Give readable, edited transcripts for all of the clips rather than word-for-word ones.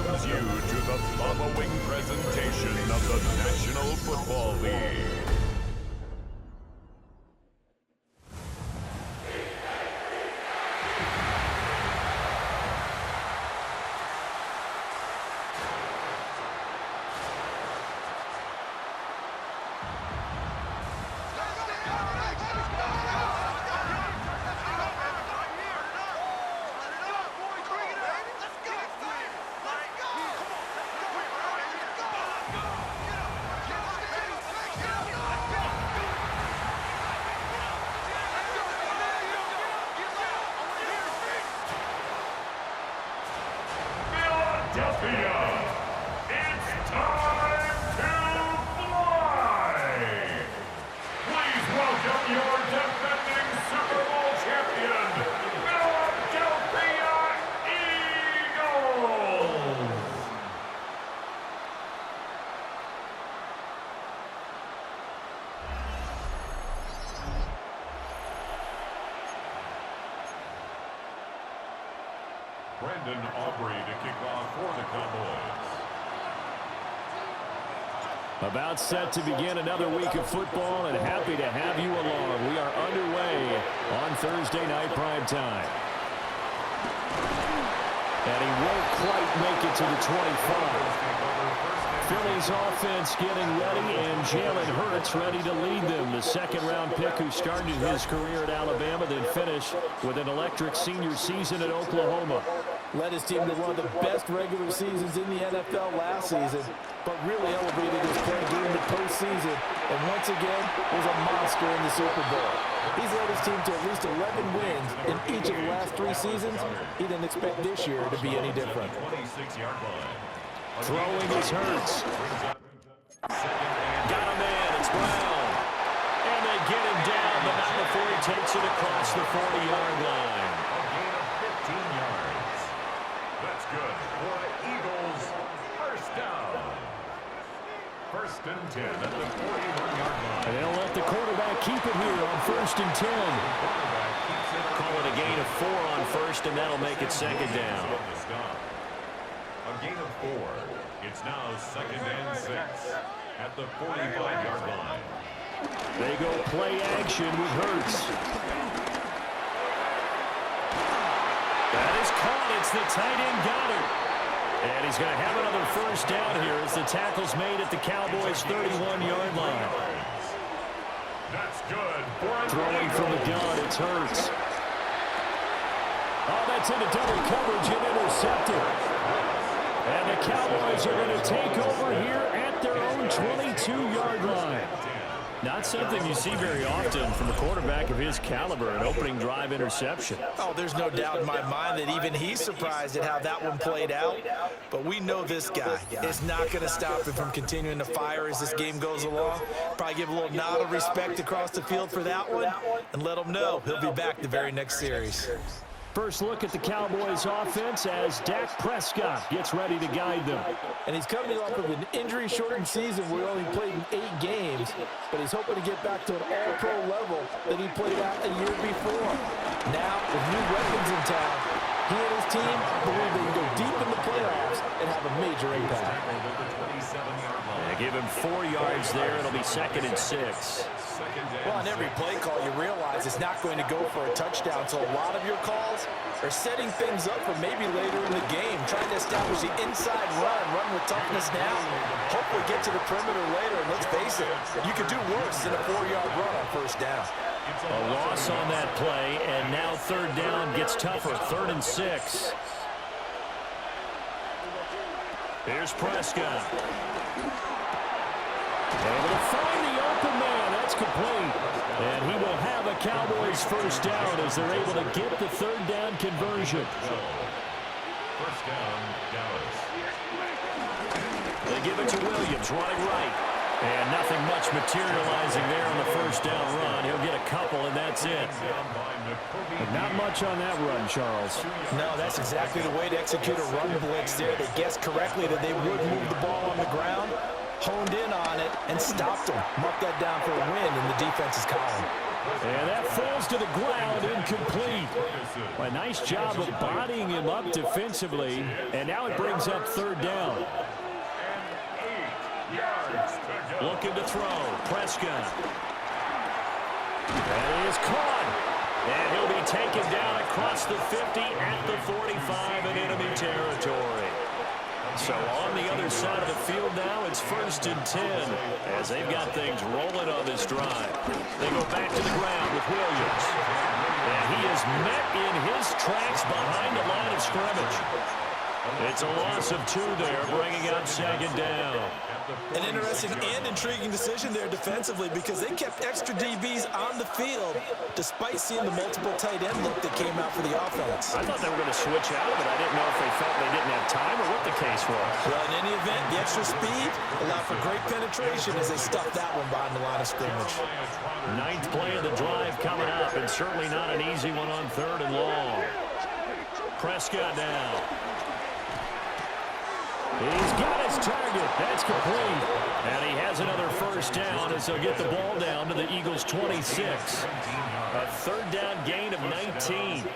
welcomes you to the following presentation of the National Football League. It's time to fly! Please welcome your defending Super Bowl champion, Philadelphia Eagles! Brandon Aubrey to kick off for the Cowboys. About set to begin another week of football, and happy to have you along. We are underway on Thursday night prime time. And he won't quite make it to the 25. Philly's offense getting ready, and Jalen Hurts ready to lead them. The second-round pick who started his career at Alabama, then finished with an electric senior season at Oklahoma. Led his team to one of the best regular seasons in the NFL last season, but really elevated his play during the postseason, and once again was a monster in the Super Bowl. He's led his team to at least 11 wins in each of the last 3 seasons. He didn't expect this year to be any different. Throwing is Hurts. Got a man, it's Brown. And they get him down, but not before he takes it across the 40-yard line. A gain of 15 yards. That's good for the Eagles. First down. First and 10 at the 41-yard line. And they'll let the quarterback keep it here on first and 10. Call it a gain of 4 on first, and that'll make it second down. A gain of 4. It's now second and 6 at the 45-yard line. They go play action with Hurts. That is caught. It's the tight end, got it. And he's going to have another first down here as the tackle's made at the Cowboys' 31-yard line. That's good. Throwing from the gun, it's Hurts. Oh, that's into double coverage and intercepted. And the Cowboys are going to take over here at their own 22-yard line. Not something you see very often from a quarterback of his caliber, an opening drive interception. Oh, there's no doubt in my mind that even he's surprised at how that one played out. But we know this guy is not going to stop him from continuing to fire as this game goes along. Probably give a little nod of respect across the field for that one and let him know he'll be back the very next series. First look at the Cowboys offense as Dak Prescott gets ready to guide them. And he's coming off of an injury-shortened season where he only played in 8 games, but he's hoping to get back to an all-pro level that he played at a year before. Now, with new weapons in town, he and his team believe they can go deep in the playoffs and have a major impact. Give him 4 yards there. It'll be second and 6. Well, on every play call, you realize it's not going to go for a touchdown, so a lot of your calls are setting things up for maybe later in the game, trying to establish the inside run with toughness now, hopefully get to the perimeter later, and let's face it, you could do worse than a 4-yard run on first down. A loss on that play, and now third down gets tougher, 3rd and 6. Here's Prescott. Able to find the open man. That's complete. And he will have a Cowboys first down as they're able to get the third down conversion. First down, Dallas. They give it to Williams, running right. And nothing much materializing there on the first down run. He'll get a couple, and that's it. But not much on that run, Charles. No, that's exactly the way to execute a run blitz there. They guessed correctly that they would move the ball on the ground, honed in on it, and stopped him. Mark that down for a win in the defense's column. And that falls to the ground, incomplete. A nice job of bodying him up defensively, and now it brings up third down. Looking to throw, Prescott. That is caught. And he'll be taken down across the 50 at the 45 in enemy territory. So on the other side of the field now, it's 1st and 10 as they've got things rolling on this drive. They go back to the ground with Williams. And he is met in his tracks behind the line of scrimmage. It's a loss of 2 there, bringing up 2nd down. An interesting and intriguing decision there defensively because they kept extra DBs on the field despite seeing the multiple tight end look that came out for the offense. I thought they were going to switch out of it. I didn't know if they felt they didn't have time or what the case was. Well, in any event, the extra speed allowed for great penetration as they stuffed that one behind the line of scrimmage. 9th play of the drive coming up, and certainly not an easy one on 3rd and long. Prescott now. He's got his target. That's complete. And he has another 1st down as they'll get the ball down to the Eagles' 26. A 3rd down gain of 19.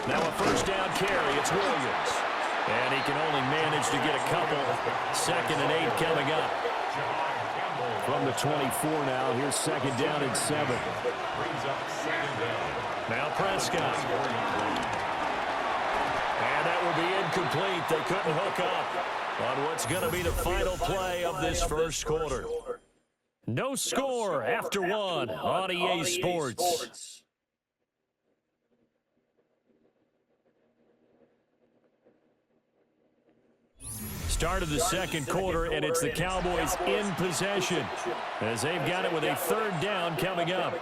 Now a 1st down carry. It's Williams. And he can only manage to get a couple. 2nd and 8 coming up. From the 24 now, here's 2nd down and 7. Now Prescott. And that will be incomplete. They couldn't hook up on what's going to be the final play of this 1st quarter. No score after 1 on EA Sports. Start of the 2nd quarter, and it's the Cowboys in possession as they've got it with a 3rd down coming up.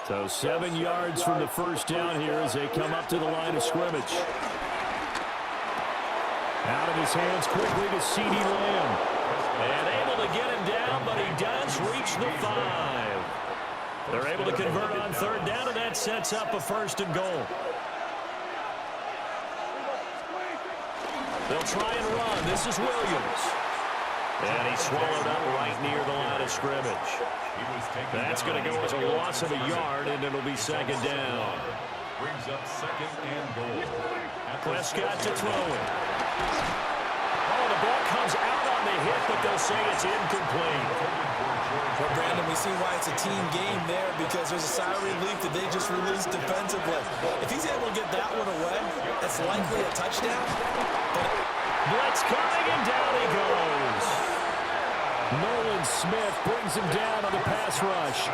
So 7 yards from the 1st down here as they come up to the line of scrimmage. Out of his hands quickly to CeeDee Lamb. And able to get him down, but he does reach the 5. They're able to convert on 3rd down, and that sets up a 1st and goal. They'll try and run. This is Williams. And he swallowed up right near the line of scrimmage. That's going to go as a loss of a yard, and it'll be 2nd down. Brings up 2nd and goal. Prescott to throw it. Oh, the ball comes out on the hit, but they'll say it's incomplete. Well, Brandon, we see why it's a team game there because there's a sigh of relief that they just released defensively. If he's able to get that one away, that's likely a touchdown. Blitz coming, and down he goes. Nolan Smith brings him down on the pass rush.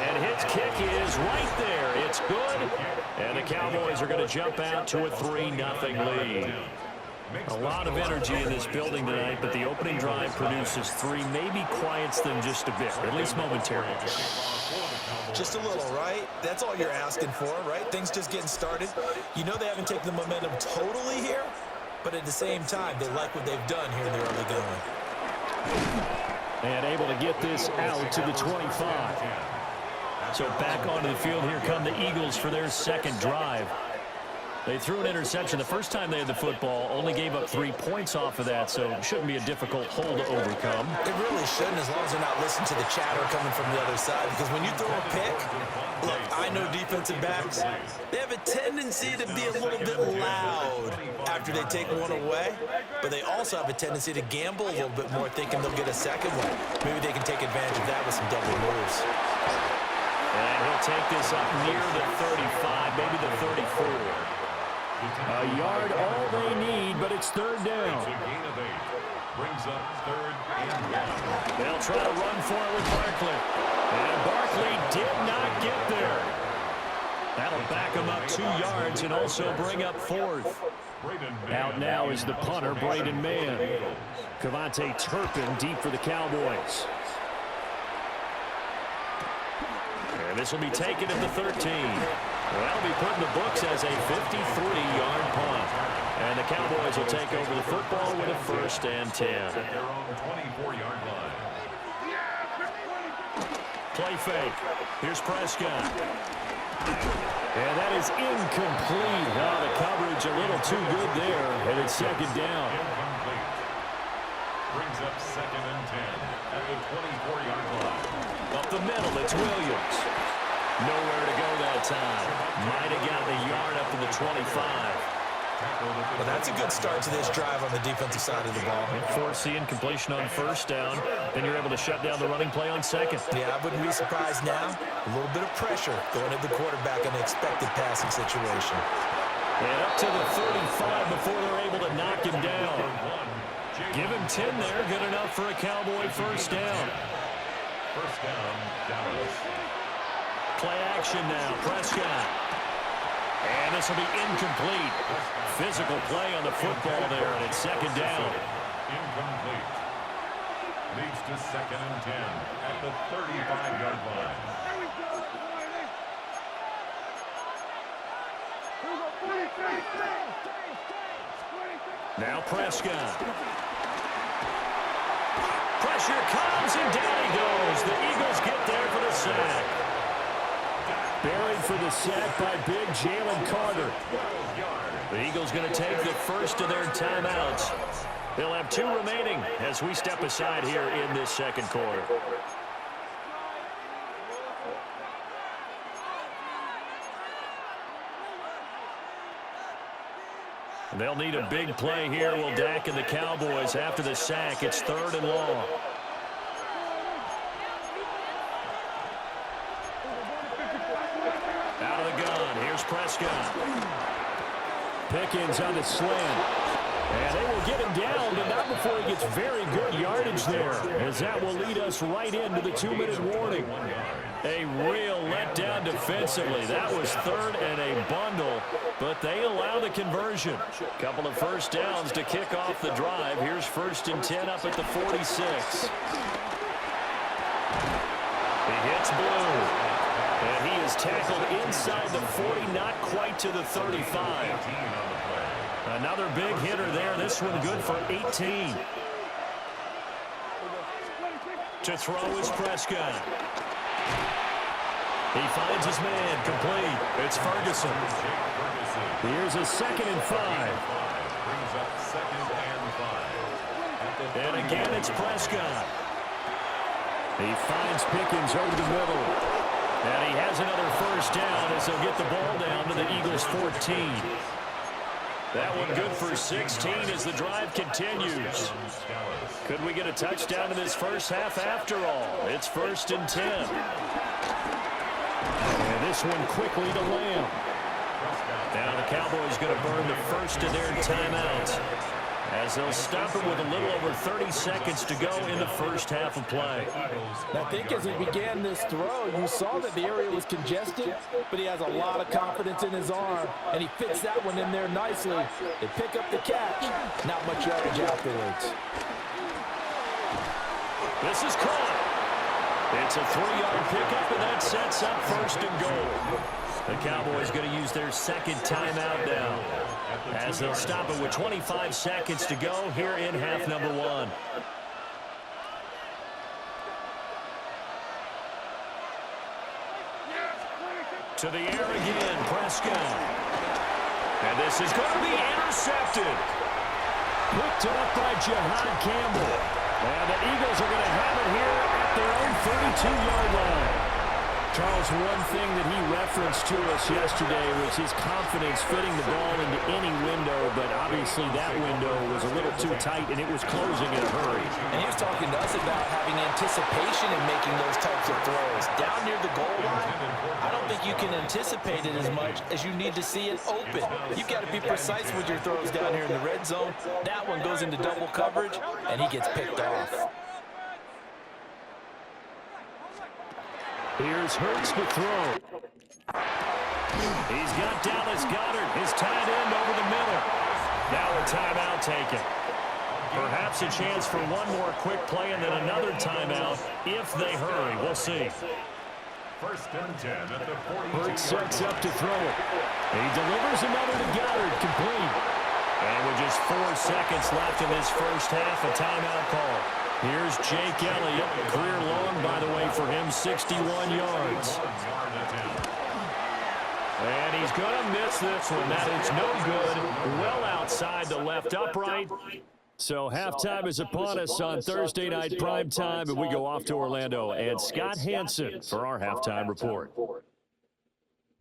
And his kick is right there. It's good. And the Cowboys are going to jump out to a 3-0 lead. A lot of energy in this building tonight, but the opening drive produces 3, maybe quiets them just a bit, at least momentarily. Just a little, right? That's all you're asking for, right? Things just getting started. You know they haven't taken the momentum totally here, but at the same time, they like what they've done here in the early going. And able to get this out to the 25. So back onto the field, here come the Eagles for their 2nd drive. They threw an interception the first time they had the football, only gave up 3 points off of that, so it shouldn't be a difficult hole to overcome. It really shouldn't, as long as they're not listening to the chatter coming from the other side, because when you throw a pick, look, I know defensive backs, they have a tendency to be a little bit loud after they take one away, but they also have a tendency to gamble a little bit more, thinking they'll get a 2nd one. Maybe they can take advantage of that with some double moves. And he'll take this up near the 35, maybe the 34. A yard all they need, but it's 3rd down. Brings up 3rd and 1. They'll try to run for it with Barkley. And Barkley did not get there. That'll back him up 2 yards and also bring up 4th. Out now is the punter, Braden Mann. Cavante Turpin deep for the Cowboys. And this will be taken at the 13. That'll be put in the books as a 53-yard punt. And the Cowboys will take over the football with a 1st and 10. At their own 24-yard line. Play fake. Here's Prescott. And that is incomplete. Oh, the coverage a little too good there, and it's second down. Incomplete. Brings up 2nd and 10 at the 24-yard line. Up the middle, it's Williams. Nowhere to go that time. Might have gotten a yard up to the 25. Well, that's a good start to this drive on the defensive side of the ball. Force the incompletion on first down. Then you're able to shut down the running play on second. Yeah, I wouldn't be surprised now. A little bit of pressure going at the quarterback in an expected passing situation. And up to the 35 before they're able to knock him down. Give him 10 there. Good enough for a Cowboy first down. First down, Dallas. Play action now. Prescott. And this will be incomplete. Physical play on the football there, and it's second down. Incomplete. Leads to 2nd and 10 at the 35-yard line. Now Prescott. Pressure comes, and down he goes. The Eagles get there for the sack. Buried for the sack by big Jalen Carter. The Eagles going to take the first of their timeouts. They'll have 2 remaining as we step aside here in this second quarter. They'll need a big play here. Will Dak and the Cowboys after the sack. It's 3rd and long. Out of the gun. Here's Prescott. Pickens on the slant. And they will get him down, but not before he gets very good yardage there, as that will lead us right into the 2-minute warning. A real letdown defensively. That was 3rd and a bundle, but they allow the conversion. Couple of first downs to kick off the drive. Here's 1st and 10 up at the 46. He hits Blue. And he is tackled inside the 40, not quite to the 35. Another big hitter there. This one good for 18. To throw is Prescott. He finds his man, complete. It's Ferguson. Here's a 2nd and 5. Brings up 2nd and 5. And again, it's Prescott. He finds Pickens over the middle. And he has another first down as they'll get the ball down to the Eagles' 14. That one good for 16 as the drive continues. Could we get a touchdown in this first half after all? It's 1st and 10. And this one quickly to Lamb. Now the Cowboys going to burn the first of their timeouts as they'll stop it with a little over 30 seconds to go in the first half of play. I think as he began this throw, you saw that the area was congested, but he has a lot of confidence in his arm, and he fits that one in there nicely. They pick up the catch. Not much yardage afterwards. This is caught. It's a 3-yard pickup, and that sets up 1st and goal. The Cowboys going to use their 2nd timeout now, as they'll stop it with 25 seconds to go here in half number 1. To the air again, Prescott. And this is going to be intercepted. Picked up by Jahad Campbell. And the Eagles are going to have it here at their own 32-yard line. Charles, one thing that he referenced to us yesterday was his confidence fitting the ball into any window, but obviously that window was a little too tight, and it was closing in a hurry. And he was talking to us about having anticipation in making those types of throws. Down near the goal line, I don't think you can anticipate it as much as you need to see it open. You've got to be precise with your throws down here in the red zone. That one goes into double coverage, and he gets picked off. Here's Hurts to throw. He's got Dallas Goedert, his tight end, over the middle. Now a timeout taken. Perhaps a chance for one more quick play and then another timeout if they hurry. We'll see. 1st and 10 at the 40. Hurts sets up to throw it. He delivers another to Goedert, complete. And with just 4 seconds left in this first half, a timeout call. Here's Jake Elliott, career long, by the way, for him, 61 yards. And he's going to miss this one. That is no good. Well outside the left upright. So halftime is upon us on Thursday night prime time, and we go off to Orlando. And Scott Hansen for our halftime report.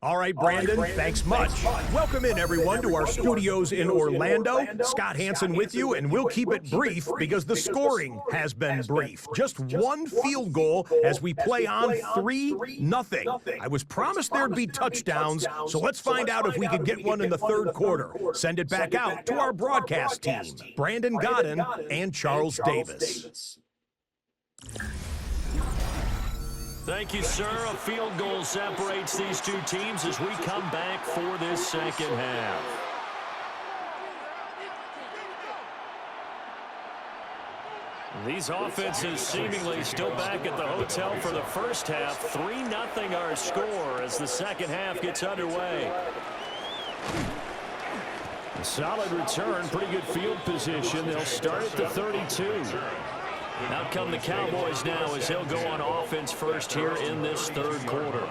All right, Brandon, thanks much. Welcome in, everyone, to our studios in Orlando. Scott Hansen with you, and we'll keep it brief because the scoring has been brief. Just one field goal as we play on 3-0. I was promised there'd be touchdowns, so let's find out if we could get one in the third quarter. Send it back out to our broadcast team, Brandon Godden and Charles Davis. Thank you, sir. A field goal separates these two teams as we come back for this second half. These offenses seemingly still back at the hotel for the first half. 3-0 our score as the second half gets underway. A solid return, pretty good field position. They'll start at the 32. Out come the Cowboys now as they'll go on offense first here in this third quarter.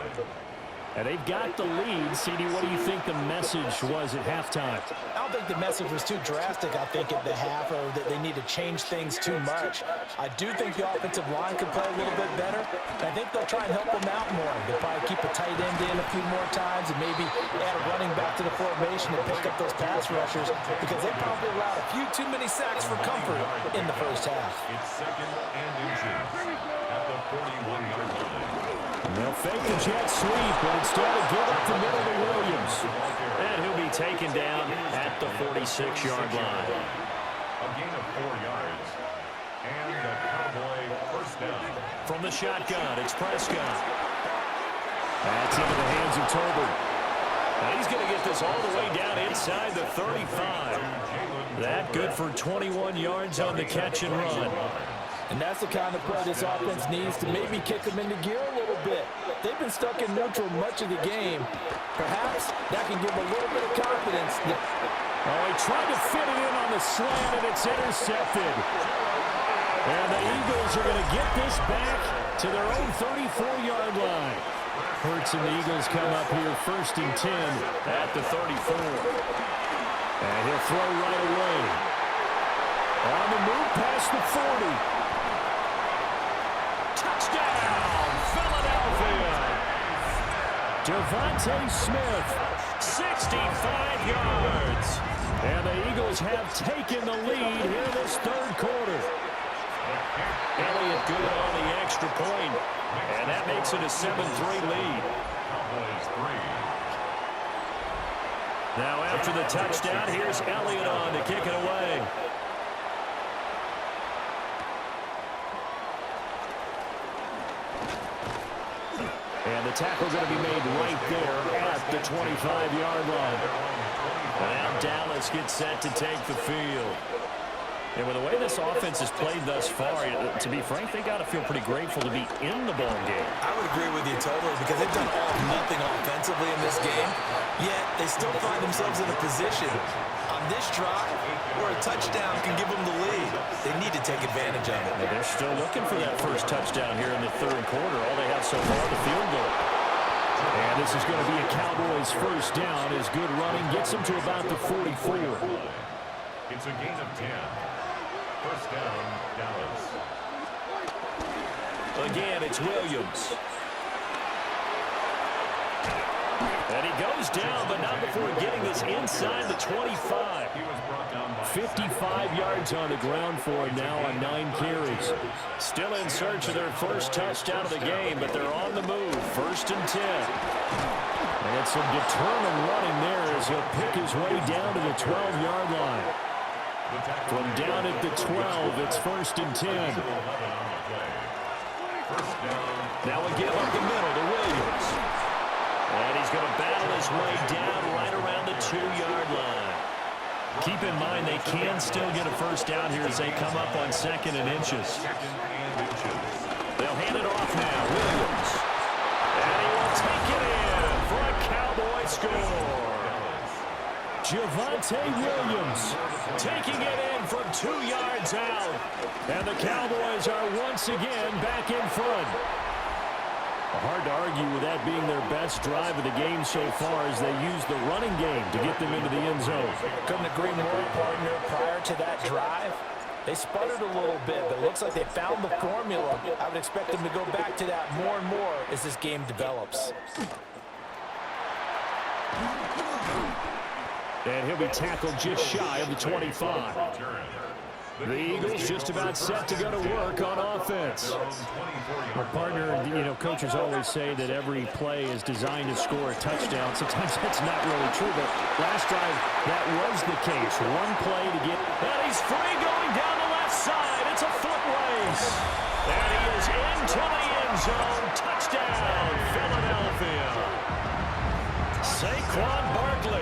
And they've got the lead. CD, what do you think the message was at halftime? I don't think the message was too drastic, I think, at the half, or that they need to change things too much. I do think the offensive line could play a little bit better. I think they'll try and help them out more. They'll probably keep a tight end in a few more times and maybe add a running back to the formation and pick up those pass rushers because they probably allowed a few too many sacks for comfort in the first half. It's second and inches at the 41-yard line. They'll fake the jet sweep, but instead of give up the middle to Williams. And he'll be taken down at the 46-yard line. A gain of 4 yards. And a Cowboy first down. From the shotgun, it's Prescott. That's into the hands of Tolbert. Now he's going to get this all the way down inside the 35. That good for 21 yards on the catch and run. And that's the kind of play this offense needs to maybe kick them into gear a little bit. They've been stuck in neutral much of the game. Perhaps that can give a little bit of confidence. Oh, he tried to fit it in on the slant, and it's intercepted. And the Eagles are going to get this back to their own 34-yard line. Hurts and the Eagles come up here first and 10 at the 34. And he'll throw right away. On the move past the 40. Touchdown, Philadelphia. Devontae Smith, 65 yards. And the Eagles have taken the lead here this third quarter. Elliott good on the extra point, and that makes it a 7-3 lead. Now after the touchdown, here's Elliott on to kick it away. And the tackle going to be made right there at the 25-yard line. Now Dallas gets set to take the field. And with the way this offense has played thus far, to be frank, they got to feel pretty grateful to be in the ball game. I would agree with you totally because they've done all nothing offensively in this game, yet they still find themselves in a position on this drive where a touchdown can give them the lead. They need to take advantage of it. Now they're still looking for that first touchdown here in the third quarter. All they have so far, the field goal. And this is going to be a Cowboys first down as good running gets them to about the 44. It's a gain of 10. First down, Dallas. Again, it's Williams. And he goes down, but not before getting this inside the 25. 55 yards on the ground for him now on 9 carries. Still in search of their first touchdown of the game, but they're on the move. First and 10. And it's some determined running there as he'll pick his way down to the 12-yard line. From down at the 12, it's first and 10. Now a give up the middle to Williams. And he's going to battle his way down right around the 2-yard line. Keep in mind they can still get a first down here as they come up on second and inches. They'll hand it off now. Williams. And he will take it in for a Cowboy score. Javonte Williams taking it in from 2 yards out. And the Cowboys are once again back in front. Hard to argue with that being their best drive of the game so far as they use the running game to get them into the end zone. Couldn't agree more, partner. Prior to that drive, they sputtered a little bit, but it looks like they found the formula. I would expect them to go back to that more and more as this game develops. And he'll be tackled just shy of the 25. The Eagles just about set to go to work on offense. Our partner, coaches always say that every play is designed to score a touchdown. Sometimes that's not really true, but last drive, that was the case. One play to get, and he's free going down the left side. It's a foot race. And he is into the end zone. Touchdown, Philadelphia. Saquon Barkley,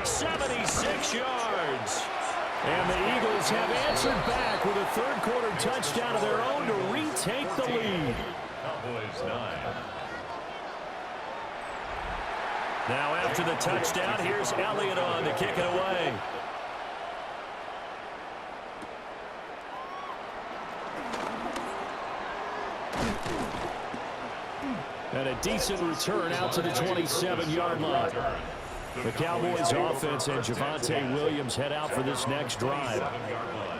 76 yards. And the Eagles have answered back with a third-quarter touchdown of their own to retake the lead. Cowboys 9. Now after the touchdown, here's Elliott on to kick it away. And a decent return out to the 27-yard line. The Cowboys offense and Javonte Williams head out for this next drive.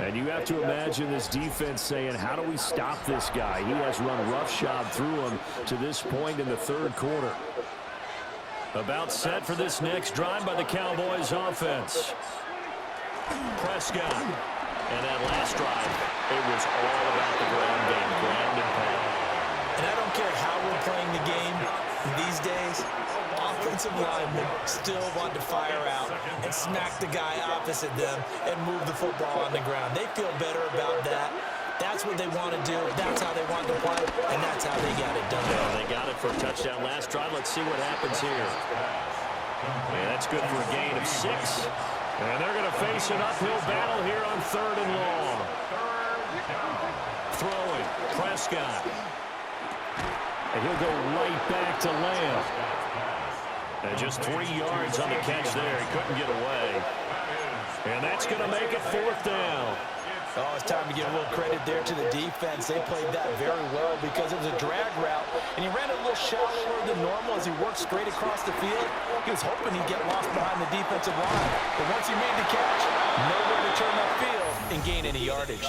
And you have to imagine this defense saying, how do we stop this guy? He has run roughshod through him to this point in the third quarter. About set for this next drive by the Cowboys offense. Prescott. And that last drive, it was all about the ground game, ground and pound. And I don't care how we're playing the game these days, offensive linemen still want to fire out and smack the guy opposite them and move the football on the ground. They feel better about that. That's what they want to do. That's how they want to play, and that's how they got it done. Yeah, they got it for a touchdown last drive. Let's see what happens here. Yeah, that's good for a gain of 6. And they're going to face an uphill battle here on 3rd and long. Throwing, Prescott. And he'll go right back to Lamb. And just 3 yards on the catch there. He couldn't get away. And that's going to make it 4th down. Oh, it's time to give a little credit there to the defense. They played that very well because it was a drag route, and he ran a little shallower than normal as he worked straight across the field. He was hoping he'd get lost behind the defensive line, but once he made the catch, nowhere to turn upfield and gain any yardage.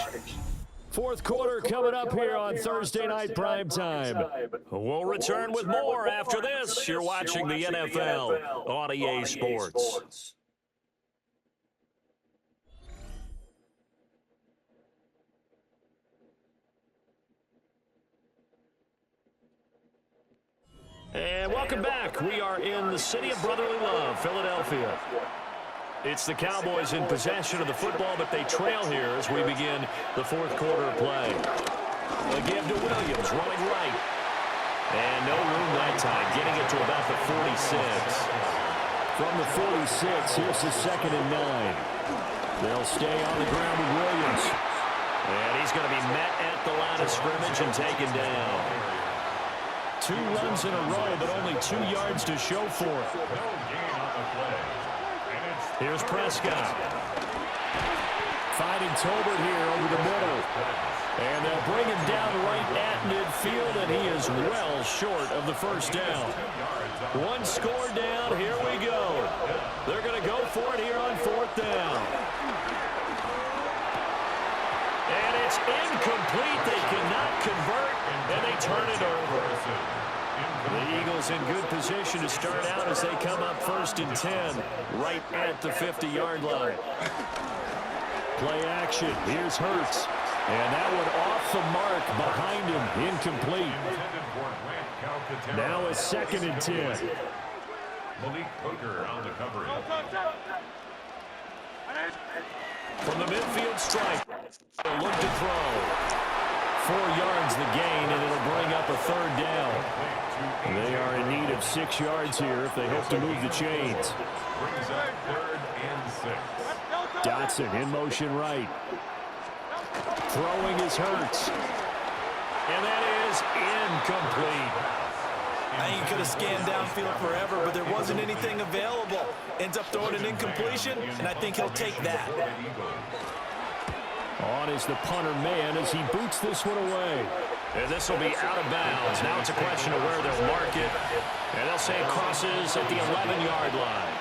Fourth quarter coming up here on Thursday Night Primetime. We'll return with more after this. You're watching the NFL on EA Sports. And welcome back. We are in the city of brotherly love, Philadelphia. It's the Cowboys in possession of the football, but they trail here as we begin the fourth quarter of play. A give to Williams, running right. And no room that time, getting it to about the 46. From the 46, here's the 2nd and 9. They'll stay on the ground with Williams. And he's going to be met at the line of scrimmage and taken down. 2 runs in a row, but only 2 yards to show for it. Here's Prescott. Finding Tolbert here over the middle. And they'll bring him down right at midfield, and he is well short of the first down. 1 score down, here we go. They're going to go for it here on 4th down. And it's incomplete. They cannot convert, and they turn it over. The Eagles in good position to start out as they come up 1st and 10, right at the 50-yard line. Play action. Here's Hurts. And that one off the mark behind him, incomplete. Now a 2nd and 10. Malik Hooker on the coverage. From the midfield stripe, they'll look to throw. 4 yards the gain, and it'll bring up a 3rd down. They are in need of 6 yards here if they hope to move the chains. Brings up 3rd and 6. Dotson in motion right. Throwing is Hurts. And that is incomplete. I think he could have scanned downfield forever, but there wasn't anything available. Ends up throwing an incompletion, and I think he'll take that. On is the punter man as he boots this one away. And this will be out of bounds. Now it's a question of where they'll mark it. And they'll say it crosses at the 11-yard line.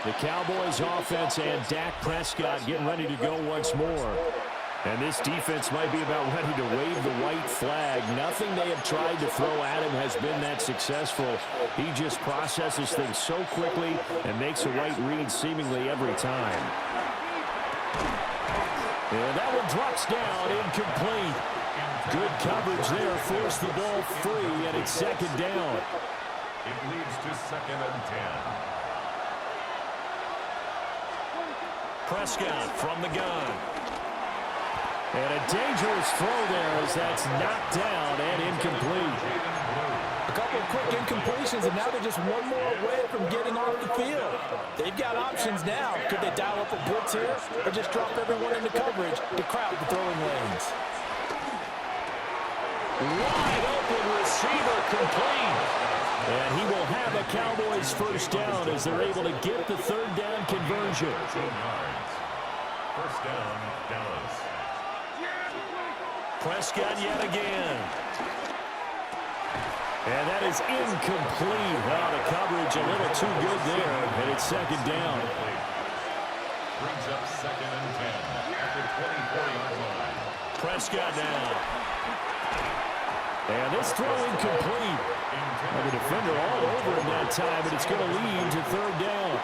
The Cowboys offense and Dak Prescott getting ready to go once more. And this defense might be about ready to wave the white flag. Nothing they have tried to throw at him has been that successful. He just processes things so quickly and makes a right read seemingly every time. And that one drops down, incomplete. Good coverage there, forced the ball free, and it's second down. It leads to 2nd and 10. Prescott from the gun. And a dangerous throw there as that's knocked down and incomplete. A couple of quick incompletions, and now they're just one more away from getting off the field. They've got options now. Could they dial up a blitz here or just drop everyone into coverage to crowd the throwing lanes? Wide open receiver complete. And he will have a Cowboys first down as they're able to get the third down conversion. 13 yards. First down, Dallas. Prescott yet again. And that is incomplete. Oh, the coverage a little too good there. And it's second down. Brings up 2nd and 10 at the 24-yard line. Prescott now. And this throw incomplete. And the defender all over him that time, but it's going to lead to third down.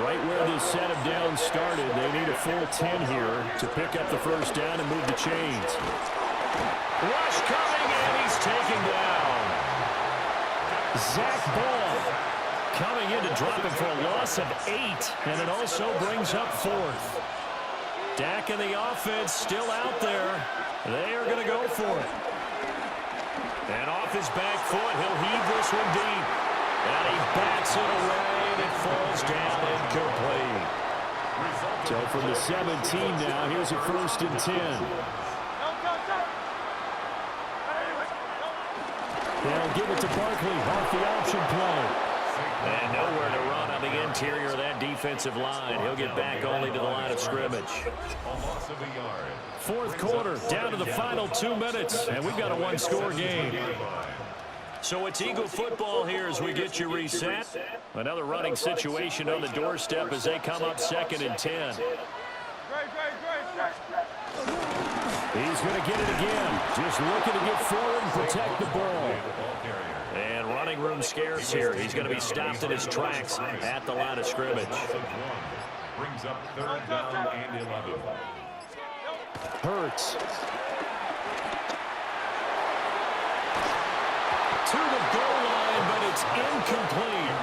Right where this set of downs started, they need a full 10 here to pick up the first down and move the chains. Rush coming, and he's taken down. Zach Ball coming in to drop him for a loss of 8, and it also brings up 4th. Dak and the offense still out there. They are going to go for it. And off his back foot, he'll heave this one deep. And he bats it away, and it falls down incomplete. So from the 17 now, here's a 1st and 10. They'll give it to Barkley off the option play. And nowhere to run on the interior of that defensive line. He'll get back only to the line of scrimmage. A loss of a yard. 4th quarter, down to the final 2 minutes, and we've got a one-score game. So it's Eagle football here as we get you reset. Another running situation on the doorstep as they come up 2nd and 10. He's going to get it again. Just looking to get forward and protect the ball. And running room scarce here. He's going to be stopped in his tracks at the line of scrimmage. Brings up 3rd down and 11. Hurts. To the goal line, but it's incomplete.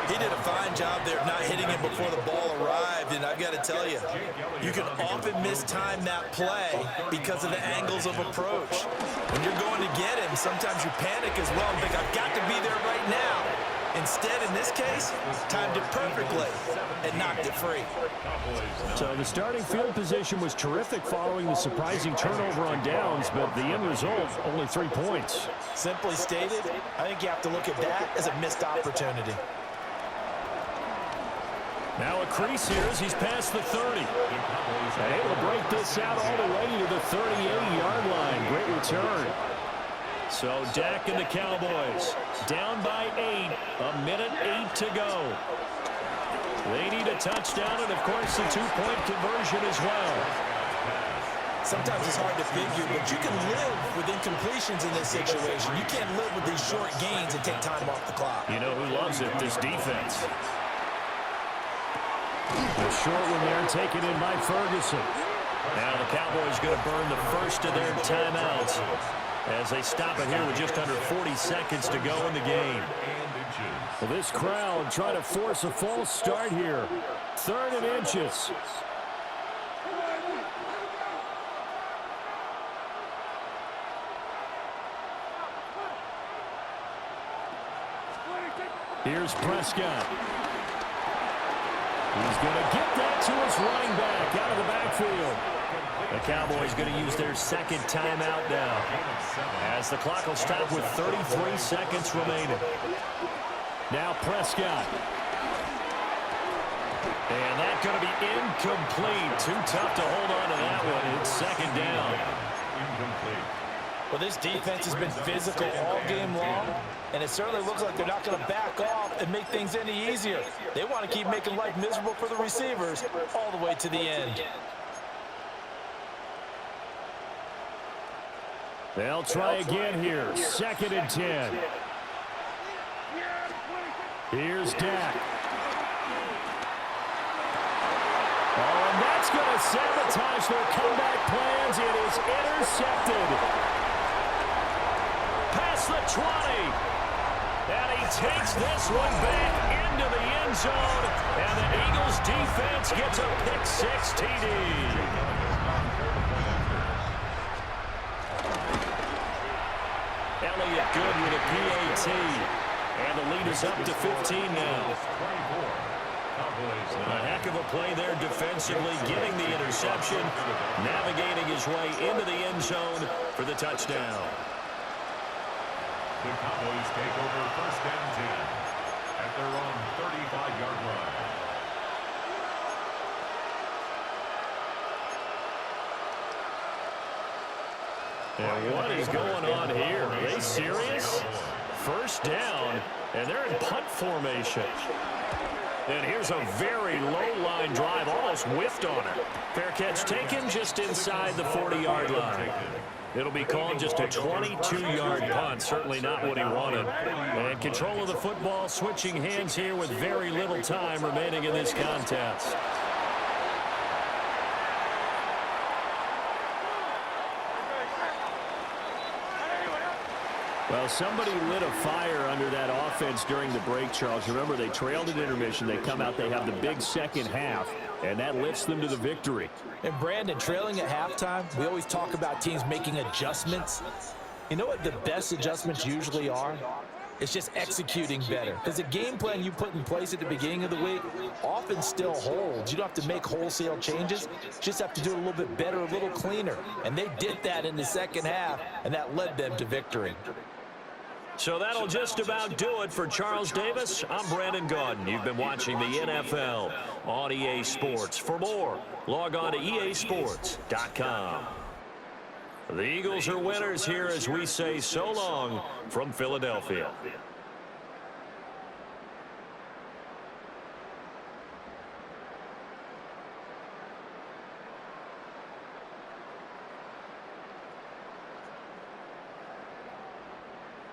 He did a fine job there of not hitting him before the ball arrived, and I've got to tell you, you can often mistime that play because of the angles of approach. When you're going to get him, sometimes you panic as well and think, I've got to be there right now. Instead, in this case, timed it perfectly and knocked it free. So the starting field position was terrific following the surprising turnover on downs, but the end result, only 3 points. Simply stated, I think you have to look at that as a missed opportunity. Now a crease here as he's past the 30. And able to break this out all the way to the 38-yard line. Great return. So Dak and the Cowboys down by 8. A minute 8 to go. They need a touchdown and, of course, the 2-point conversion as well. Sometimes it's hard to figure, but you can live with incompletions in this situation. You can't live with these short gains and take time off the clock. You know who loves it? This defense. The short one there taken in by Ferguson. Now the Cowboys going to burn the first of their timeouts as they stop it here with just under 40 seconds to go in the game. Well, this crowd trying to force a false start here. 3rd and inches. Here's Prescott. He's going to get that to his running back out of the backfield. The Cowboys going to use their 2nd timeout now as the clock will stop with 33 seconds remaining. Now Prescott. And that's going to be incomplete. Too tough to hold on to that one. It's 2nd down. incomplete. Well, this defense has been physical all game long, and it certainly looks like they're not going to back off and make things any easier. They want to keep making life miserable for the receivers all the way to the end. They'll try again here. 2nd and 10. Here's Dak. Oh, and that's going to sabotage their comeback plans. It is intercepted. Past the 20. And he takes this one back into the end zone. And the Eagles defense gets a pick-6 TD. Elliott good with a PAT. And the lead is up to 15 now. A heck of a play there defensively, getting the interception, navigating his way into the end zone for the touchdown. The Cowboys take over 1st and 10 at their own 35-yard line. And what is going on here? Are they serious? 1st down, and they're in punt formation. And here's a very low-line drive, almost whiffed on it. Fair catch taken just inside the 40-yard line. It'll be called just a 22-yard punt, certainly not what he wanted. And control of the football, switching hands here with very little time remaining in this contest. Well, somebody lit a fire under that offense during the break, Charles. Remember, they trailed at intermission. They come out, they have the big second half, and that lifts them to the victory. And Brandon, trailing at halftime, we always talk about teams making adjustments. You know what the best adjustments usually are? It's just executing better. Because the game plan you put in place at the beginning of the week often still holds. You don't have to make wholesale changes. You just have to do it a little bit better, a little cleaner. And they did that in the second half, and that led them to victory. So that'll just about do it for Charles Davis. I'm Brandon Gaudin. You've been watching the NFL on EA Sports. For more, log on to easports.com. The Eagles are winners here as we say so long from Philadelphia.